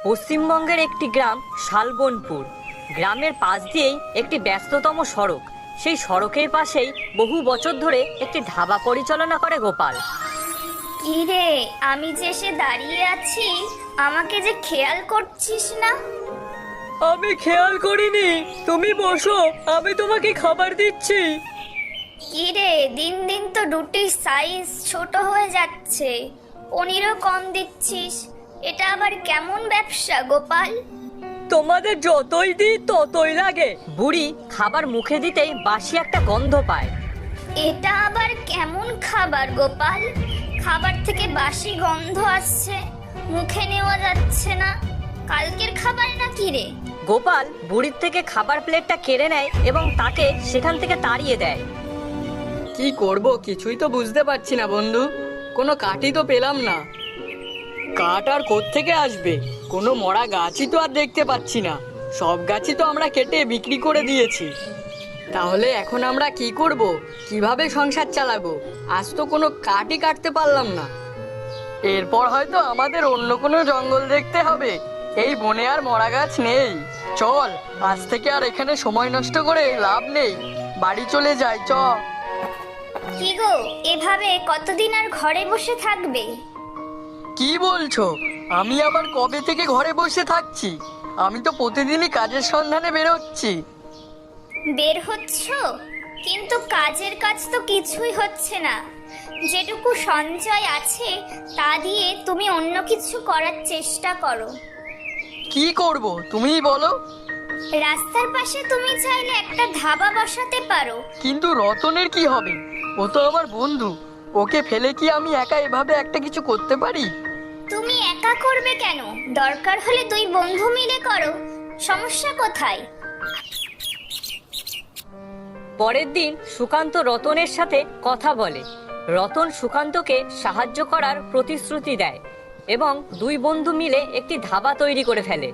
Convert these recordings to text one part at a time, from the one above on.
পশ্চিমবঙ্গের একটি গ্রাম শালবনপুর। গ্রামের পাশ দিয়েই একটি ব্যস্ততম সড়ক। সেই সড়কের পাশেই বহু বছর ধরে একটি ধাবা পরিচালনা করে গোপাল। কি রে, আমি যে এসে দাঁড়িয়ে আছি, আমাকে যে খেয়াল করছিস না? আমি খেয়াল করিনি, তুমি বসো, আমি তোমাকে খাবার দিচ্ছি। কি রে, দিন দিন তো রুটির সাইজ ছোট হয়ে যাচ্ছে, পনিরও কম দিচ্ছিস। এটা আবার কেমন ব্যবসা গোপাল? তোমাদের যতই দিই ততই লাগে। বুড়ি খাবার মুখে দিতেই বাসি একটা গন্ধ পায়। এটা আবার কেমন খাবার গোপাল? খাবার থেকে বাসি গন্ধ আসছে, মুখে নেওয়া যাচ্ছে না। কালকের খাবার না কি রে? গোপাল বুড়ির থেকে খাবার প্লেটটা কেড়ে নেয় এবং তাকে সেখান থেকে তাড়িয়ে দেয়। কি করব কিছুই তো বুঝতে পারছি না বন্ধু, কোনো কাঠই তো পেলাম না। কাঠ আর কোত্থেকে আসবে? কোনো মরা গাছই তো আর দেখতে পাচ্ছি না। সব গাছই তো আমরা কেটে বিক্রি করে দিয়েছি। তাহলে এখন আমরা কি করব? কিভাবে সংসার চালাবো? আজ তো কোনো কাঠই কাটতে পারলাম না। এরপর হয়তো আমাদের অন্য কোনো জঙ্গল দেখতে হবে। এই বনে আর মরা গাছ নেই। চল, আজ থেকে আর এখানে সময় নষ্ট করে লাভ নেই, বাড়ি চলে যাই। চ। কি গো, এভাবে কতদিন আর ঘরে বসে থাকবে? কি বলছো? আমি আবার কবে থেকে ঘরে বসে থাকছি? আমি তো প্রতিদিনই কাজের সন্ধানে বেরোচ্ছি। বের হচ্ছ, কিন্তু কাজের কাজ তো কিছুই হচ্ছে না। যেটুকু সঞ্চয় আছে তা দিয়ে তুমি অন্য কিছু করার চেষ্টা করো। কি করব তুমিই বলো। রাস্তার পাশে তুমি চাইলে একটা ধাবা বসাতে পারো। কিন্তু রতনের কি হবে? ও তো আমার বন্ধু। ওকে ফেলে কি আমি একা এভাবে একটা কিছু করতে পারি? তুমি একা করবে কেন? দরকার হলে দুই বন্ধু মিলে করো, সমস্যা কোথায়? পরের দিন সুকান্ত রতনের সাথে কথা বলে। রতন সুকান্তকে সাহায্য করার প্রতিশ্রুতি দেয় এবং দুই বন্ধু মিলে একটি ধাবা তৈরি করে ফেলে।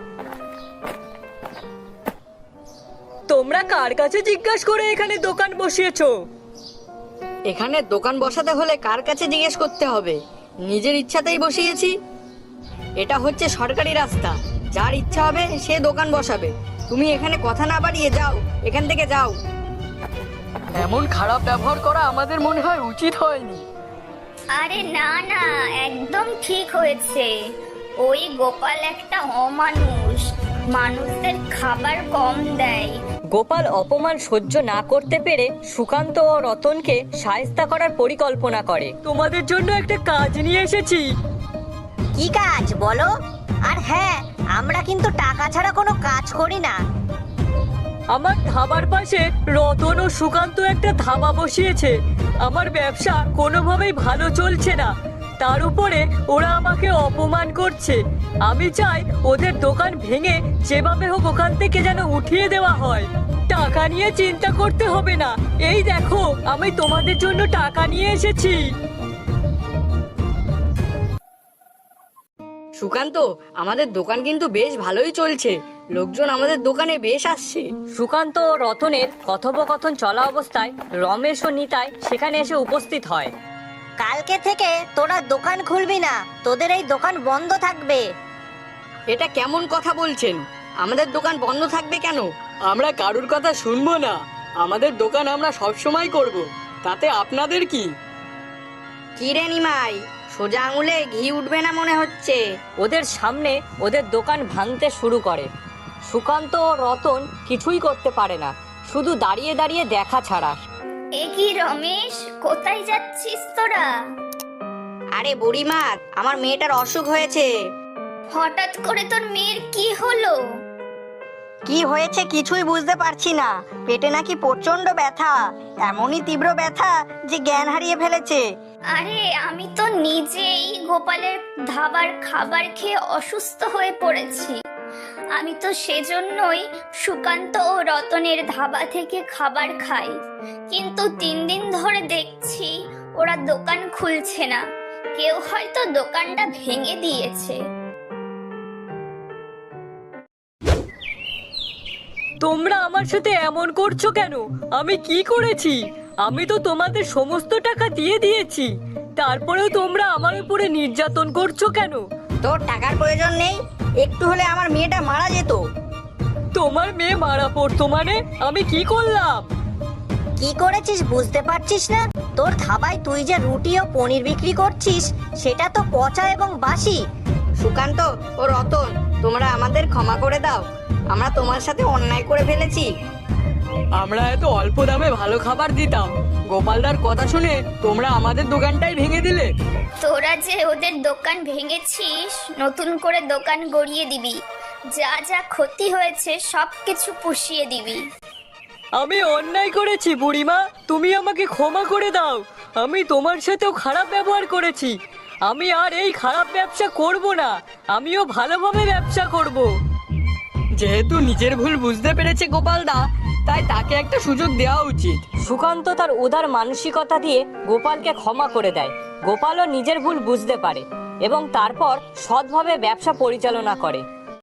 তোমরা কার কাছে জিজ্ঞাসা করে এখানে দোকান বসিয়েছো? এখানে দোকান বসাতে হলে কার কাছে জিজ্ঞেস করতে হবে? নিজের ইচ্ছাতেই বসিয়েছি। এটা হচ্ছে সরকারি রাস্তা, যার ইচ্ছা হবে সে দোকান বসাবে। তুমি এখানে কথা না বাড়িয়ে যাও, এখান থেকে যাও। এমন খারাপ ব্যবহার করা আমাদের মনে হয় উচিত হয়নি। আরে না না, একদম ঠিক হয়েছে। ওই গোপাল একটা অমানুষ, মানুষদের খাবার কম দেয়। গোপাল অপমান সহ্য না করতে পেরে সুকান্ত ও রতনকে শায়েস্তা করার পরিকল্পনা করে। তোমাদের জন্য একটা কাজ নিয়ে এসেছি। কি কাজ বলো? আর হ্যাঁ, আমরা কিন্তু টাকা ছাড়া কোনো কাজ করি না। আমার ধাবার পাশে রতন ও সুকান্ত একটা ধাবা বসিয়েছে। আমার ব্যবসা কোনোভাবেই ভালো চলছে না, তার উপরে ওরা আমাকে অপমান করছে। আমি চাই ওদের দোকান ভেঙে যেভাবে হোক ওখান থেকে যেন উঠিয়ে দেওয়া হয়। টাকা নিয়ে চিন্তা করতে হবে না, এই দেখো আমি তোমাদের জন্য টাকা নিয়ে এসেছি। সুকান্ত, আমাদের দোকান কিন্তু বেশ ভালোই চলছে। লোকজন আমাদের দোকানে বেশ আসছে। সুকান্ত ও রতনের কথোপকথন চলা অবস্থায় রমেশ ও নিতাই সেখানে এসে উপস্থিত হয়। কালকে থেকে তোরা দোকান খুলবি না, তোদের এই দোকান বন্ধ থাকবে। এটা কেমন কথা বলছেন? আমাদের দোকান বন্ধ থাকবে কেন? আমরা কারুর কথা শুনবো না। আমাদের দোকান আমরা সবসময় করব, তাতে আপনাদের কি? কি রে নিমাই, সোজা আঙুলে ঘি উঠবে না মনে হচ্ছে। ওদের সামনে ওদের দোকান ভাঙতে শুরু করে। সুকান্ত ও রতন কিছুই করতে পারে না, শুধু দাঁড়িয়ে দাঁড়িয়ে দেখা ছাড়া। এ কি রমেশ, কোথায় যাচ্ছিস তোরা? আরে বুড়িমা, আমার মেয়েটার অসুখ হয়েছে। হঠাৎ করে তোর মেয়ের কি হলো? কি হয়েছে কিছুই বুঝতে পারছি না। পেটে নাকি প্রচন্ড ব্যথা, এমনই তীব্র ব্যথা যে জ্ঞান হারিয়ে ফেলেছে। আরে আমি তো নিজেই গোপালের ধাবার খাবার খেয়ে অসুস্থ হয়ে পড়েছি। আমি তো সেজন্যই সুকান্ত ও রতনের ধাবা থেকে খাবার খাই, কিন্তু 3 দিন ধরে দেখছি ওরা দোকান খুলছে না। কেউ হয়তো দোকানটা ভেঙে দিয়েছে। তোমরা আমার সাথে এমন করছো কেন? আমি কি করেছি? আমি তো তোমাদের সমস্ত টাকা দিয়ে দিয়েছি, তারপরেও তোমরা আমার উপরে নির্যাতন করছো কেন? তোর টাকার প্রয়োজন নেই, একটু হলে আমার মেয়েটা মারা যেত। তোমার মেয়ে মারা পড়তো মানে? আমি কি করলাম? কি করেছিস বুঝতে পারছিস না? তোর ধাবায় তুই যে রুটি ও পনির বিক্রি করছিস সেটা তো পচা এবং বাসি। সুকান্ত ও রতন, তোমরা আমাদের ক্ষমা করে দাও, আমরা তোমার সাথে অন্যায় করে ফেলেছি। আমরা এত অল্প দামে ভালো খাবার দিতাম, গোপালদার কথা শুনে তোমরা আমাদের দোকানটাই ভেঙে দিলে। তোরা যে ওদের দোকান ভেঙেছিস, নতুন করে দোকান গড়িয়ে দিবি, যা যা ক্ষতি হয়েছে সব কিছু পুষিয়ে দিবি। আমি অন্যায় করেছি বুড়িমা, তুমি আমাকে ক্ষমা করে দাও। আমি তোমার সাথেও খারাপ ব্যবহার করেছি। আমি আর এই খারাপ ব্যবসা করব না, আমিও ভালোভাবে ব্যবসা করব। যেহেতু নিজের ভুল বুঝতে পেরেছে গোপালদা, তাই তাকে একটা সুযোগ দেওয়া উচিত। সুকান্ত তার উদার মানসিকতা দিয়ে গোপালকে ক্ষমা করে দেয়। গোপালও নিজের ভুল বুঝতে পারে এবং তারপর সৎভাবে ব্যবসা পরিচালনা করে।